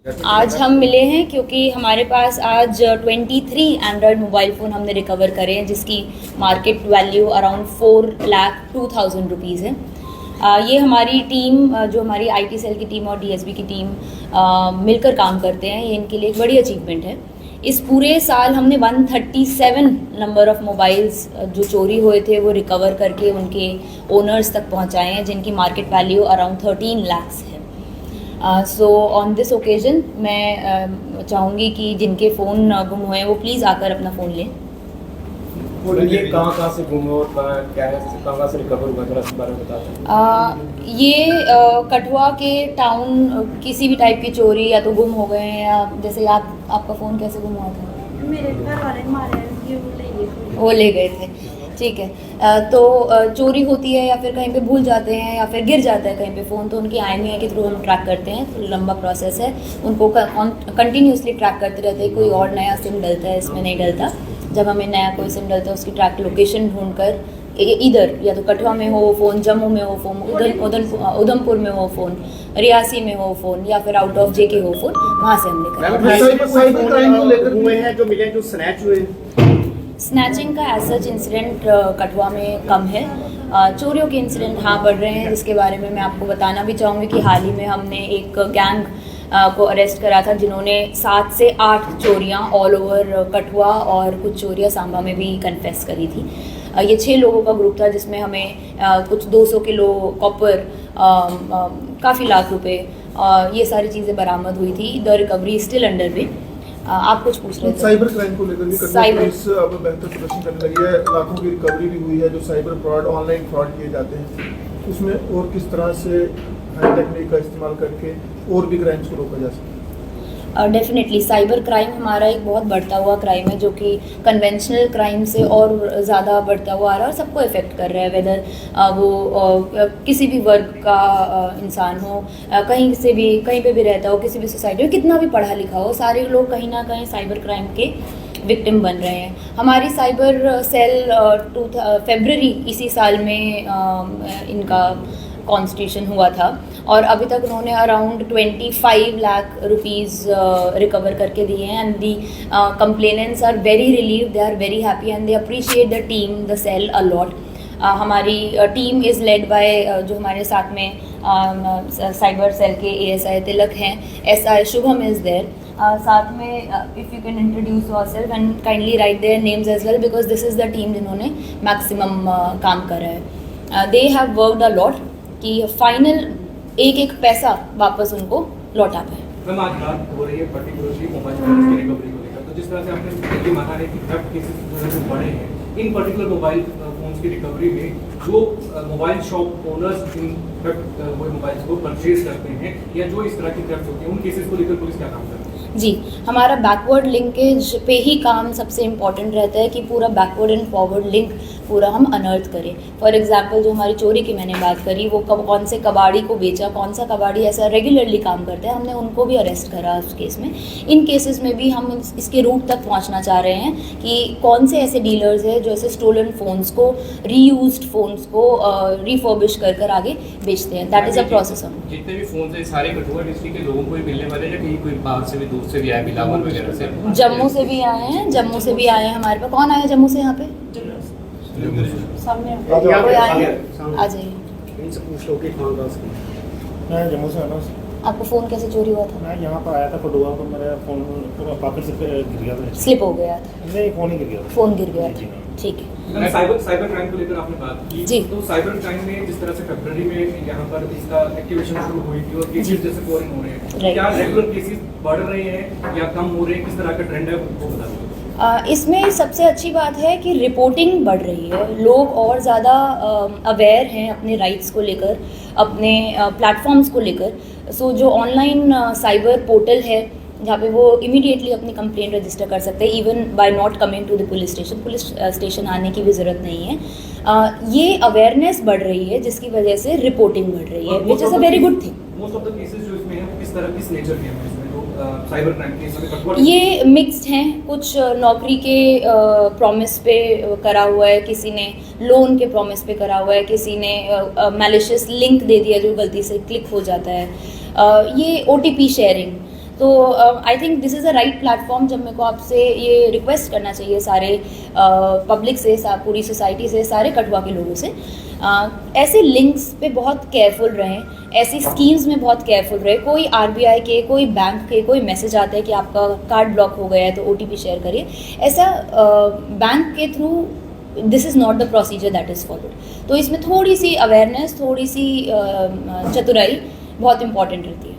आज हम मिले हैं क्योंकि हमारे पास आज 23 एंड्रॉयड मोबाइल फ़ोन हमने रिकवर करे हैं, जिसकी मार्केट वैल्यू अराउंड 4,02,000 रुपीज़ है। ये हमारी टीम, जो हमारी आईटी सेल की टीम और डीएसबी की टीम मिलकर काम करते हैं, ये इनके लिए एक बड़ी अचीवमेंट है। इस पूरे साल हमने 137 नंबर ऑफ़ मोबाइल्स जो चोरी हुए थे वो रिकवर करके उनके ओनर्स तक पहुंचाए हैं, जिनकी मार्केट वैल्यू अराउंड 13 लाख है। सो ऑन दिस ओकेजन मैं चाहूँगी कि जिनके फ़ोन गुम हुए हैं वो प्लीज़ आकर अपना फ़ोन लें। और ये कहाँ से गुम हुआ और कहाँ से रिकवर हुआ, थोड़ा इस बारे में बता दें। ये कठुआ के टाउन किसी भी टाइप की चोरी या तो गुम हो गए हैं, या जैसे आपका फ़ोन कैसे गुम हुआ था? मेरे घर वाले मारे वो ले गए थे, ठीक है। तो चोरी होती है या फिर कहीं पे भूल जाते हैं या फिर गिर जाता है कहीं पे फ़ोन, तो उनकी IMEI के थ्रू हम ट्रैक करते हैं। तो लंबा प्रोसेस है, उनको कंटिन्यूसली ट्रैक करते रहते हैं। कोई और नया सिम डलता है, इसमें नहीं डलता। जब हमें नया कोई सिम डलता है उसकी ट्रैक लोकेशन ढूंढकर इधर या तो कठुआ में हो फ़ोन, जम्मू में हो फ़ोन, उधमपुर में हो फ़ोन, रियासी में हो फ़ोन, या फिर आउट ऑफ JK हो फ़ोन, वहाँ से हम लेकर साइबर क्राइम को लेकर हुए हैं जो मिले, जो स्नैच हुए। स्नैचिंग का एज सच इंसिडेंट कठुआ में कम है। चोरियों के इंसिडेंट हाँ बढ़ रहे हैं, जिसके बारे में मैं आपको बताना भी चाहूँगी कि हाल ही में हमने एक गैंग को अरेस्ट करा था, जिन्होंने 7 से 8 चोरियाँ ऑल ओवर कठुआ और कुछ चोरियाँ सांबा में भी कन्फेस करी थी। ये 6 लोगों का ग्रुप था, जिसमें हमें कुछ 200 किलो कॉपर, काफ़ी लाख रुपए, ये सारी चीज़ें बरामद हुई थी। The recovery still under way. आप कुछ पूछ रहे थे? साइबर क्राइम को लेकर भी पुलिस अब बेहतर प्रदर्शन करने लगी है, लाखों की रिकवरी भी हुई है। जो साइबर फ्रॉड, ऑनलाइन फ्रॉड किए जाते हैं, उसमें और किस तरह से हाई टेक्निक का इस्तेमाल करके और भी क्राइम्स को रोका जा सकता है? डेफिनेटली साइबर क्राइम हमारा एक बहुत बढ़ता हुआ क्राइम है, जो कि कन्वेंशनल क्राइम से और ज़्यादा बढ़ता हुआ आ रहा है और सबको इफ़ेक्ट कर रहा है, वेदर वो किसी भी वर्ग का इंसान हो, कहीं से भी, कहीं पे भी रहता हो, किसी भी सोसाइटी में कितना भी पढ़ा लिखा हो, सारे लोग कहीं ना कहीं साइबर क्राइम के विक्टिम बन रहे हैं। हमारी साइबर सेल फरवरी इसी साल में इनका कॉन्स्टिट्यूशन हुआ था, और अभी तक उन्होंने अराउंड 25 लाख रुपीज़ रिकवर करके दिए हैं। And the complainants are very relieve, they are very happy and they appreciate the team, the cell a lot. हमारी टीम इज़ लेड बाय जो हमारे साथ में साइबर सेल के ASI तिलक हैं, SI शुभम इज़ देयर। साथ में if you can introduce yourself and kindly write their names as well, because this is the team जिन्होंने मैक्सिमम काम करा है। They have worked a lot कि फाइनल एक पैसा वापस उनको लौटा पाए। मैम, आज बात हो रही है पर्टिकुलरली मोबाइल फोन की रिकवरी को लेकर, तो जिस तरह से आपने पहले माना है कि थेफ्ट केसेस जो बढ़े हैं, इन पर्टिकुलर मोबाइल फोन्स की रिकवरी में जो mobile shop owners in theft वो मोबाइल्स को परचेज करते हैं या जो इस तरह की थेफ्ट होती है, उन केसेस को लेकर पुलिस क्या काम कर रही है? जी, हमारा बैकवर्ड लिंकेज पे ही काम सबसे इम्पॉर्टेंट रहता है कि पूरा बैकवर्ड एंड फॉरवर्ड लिंक पूरा हम अनर्थ करें। फॉर एग्जांपल जो हमारी चोरी की मैंने बात करी, वो कौन से कबाड़ी को बेचा, कौन सा कबाड़ी ऐसा रेगुलरली काम करता है, हमने उनको भी अरेस्ट करा उस केस में। इन केसेस में भी हम इसके रूट तक पहुंचना चाह रहे हैं कि कौन से ऐसे डीलर्स हैं जो ऐसे स्टोलन फ़ोन्स को, रीयूज्ड फ़ोन्स को रिफर्बिश कर आगे बेचते हैं। That is a process. हम जितने भी फ़ोन है सारे कठुआ डिस्ट्रिक्ट के लोगों को ही मिलने वाले हैं, कहीं कोई बाहर से भी, दूर से भी आए, बिलावर वगैरह से? जम्मू से भी आए हैं, जम्मू से भी आए हैं हमारे पास। कौन आया जम्मू से? यहाँ पे सामने कोई आए हैं? आ जाइए। इनसे पूछ लो कि कहाँ कहाँ से। मैं जम्मू से आना। आपको फ़ोन कैसे चोरी हुआ था? मैं यहाँ पर आया था कठुआ, तो मेरा फ़ोन पॉकेट से गिर गया था। स्लिप हो गया था? नहीं, फ़ोन ही गिर गया था। फ़ोन गिर गया था, ठीक है। साइबर क्राइम को लेकर आपने बात की जी। तो साइबर क्राइम में जिस तरह से फरवरी में यहाँ पर इसका एक्टिवेशन शुरू हुई थी और केसेस जैसे फॉरेन हो रहे हैं, Right. क्या रेगुलर केसेस बढ़ रहे हैं या कम हो रहे हैं, किस तरह का ट्रेंड है वो बता दीजिए। इसमें सबसे अच्छी बात है कि रिपोर्टिंग बढ़ रही है, लोग और ज़्यादा अवेयर हैं अपने राइट्स को लेकर, अपने प्लेटफॉर्म्स को लेकर। सो जो ऑनलाइन साइबर पोर्टल है जहाँ पे वो इमीडिएटली अपनी कंप्लेंट रजिस्टर कर सकते हैं, even by not coming to the police station आने की भी ज़रूरत नहीं है। ये अवेयरनेस बढ़ रही है, जिसकी वजह से रिपोर्टिंग बढ़ रही है, which is a very good thing. Most of the cases जो इसमें है वो किस तरह, किस नेचर के हैं इसमें, जो साइबर क्राइम केस? ये मिक्स्ड हैं, कुछ नौकरी के प्रॉमिस पे करा हुआ है, किसी ने लोन के प्रॉमिस पे करा हुआ है, किसी ने मैलिशियस लिंक दे दिया जो गलती से क्लिक हो जाता है, ये OTP शेयरिंग, तो I think this is a right platform जब मेरे को आपसे ये रिक्वेस्ट करना चाहिए सारे पब्लिक से, पूरी सोसाइटी से, सारे कठुआ के लोगों से, ऐसे लिंक्स पे बहुत केयरफुल रहें, ऐसी स्कीम्स में बहुत केयरफुल रहे। कोई आरबीआई के, कोई बैंक के कोई मैसेज आता है कि आपका कार्ड ब्लॉक हो गया है तो ओटीपी शेयर करिए, ऐसा बैंक के through this is not the procedure that is followed. तो इसमें थोड़ी सी अवेयरनेस, थोड़ी सी चतुराई बहुत इंपॉर्टेंट रहती है।